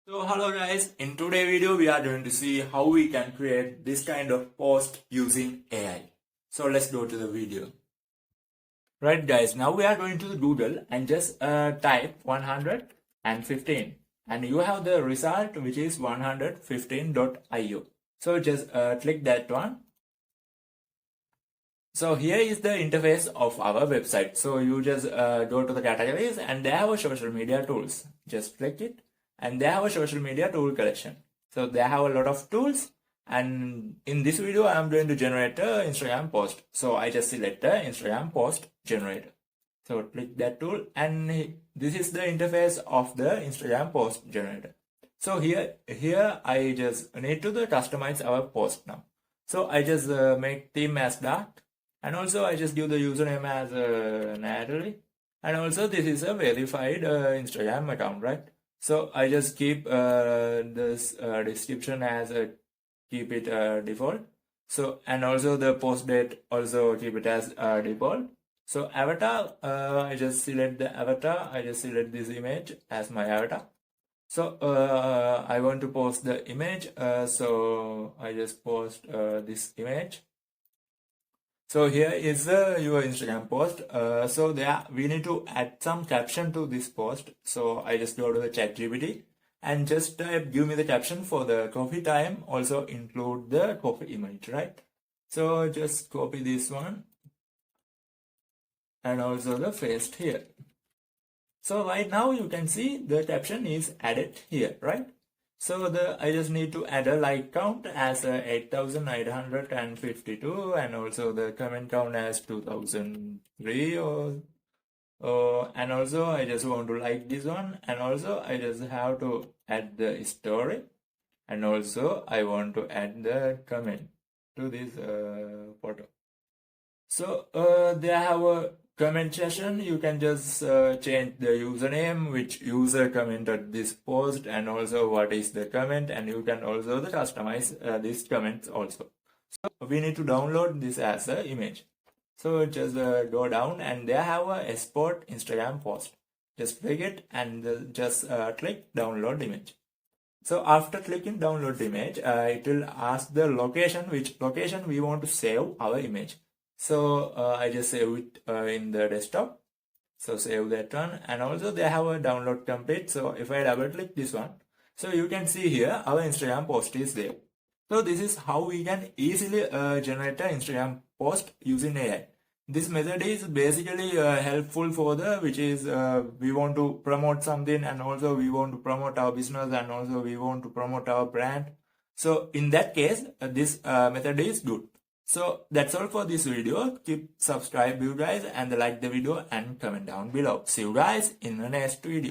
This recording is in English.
So hello guys, in today's video we are going to see how we can create this kind of post using AI. So let's go to the video. Right guys, now we are going to Google and just type 115 and you have the result which is 115.io. So just click that one. So here is the interface of our website. So you just go to the categories and they have a social media tools. Just click it and they have a social media tool collection. So they have a lot of tools, and in this video I am going to generate an Instagram post. So I just select the Instagram post generator. So click that tool and this is the interface of the Instagram post generator. So here I just need to customize our post now. So I just make theme as dark, and also I just give the username as Natalie, and also this is a verified Instagram account, right? So I just keep this description as keep it default. So and also the post date also keep it as default. So avatar, I just select the avatar. I just select this image as my avatar. So I want to post the image. So I just post this image. So here is your Instagram post. So there we need to add some caption to this post. So I just go to the ChatGPT and just give me the caption for the coffee time. Also include the coffee image, right? So just copy this one and also the paste here. So right now you can see the caption is added here, right? So I just need to add a like count as 8,952 and also the comment count as 2003 and also I just want to like this one, and also I just have to add the story, and also I want to add the comment to this photo. So they have a comment session. You can just change the username, which user commented this post, and also what is the comment, and you can also customize these comments also. So we need to download this as an image. So just go down and they have a export Instagram post. Just click it and just click download image. So after clicking download image, it will ask the location, which location we want to save our image. So I just save it in the desktop. So save that one, and also they have a download complete. So if I double click this one, so you can see here our Instagram post is there. So this is how we can easily generate an Instagram post using AI. This method is basically helpful for which is we want to promote something, and also we want to promote our business, and also we want to promote our brand. So in that case, this method is good. So that's all for this video. Keep subscribe you guys and like the video and comment down below. See you guys in the next video.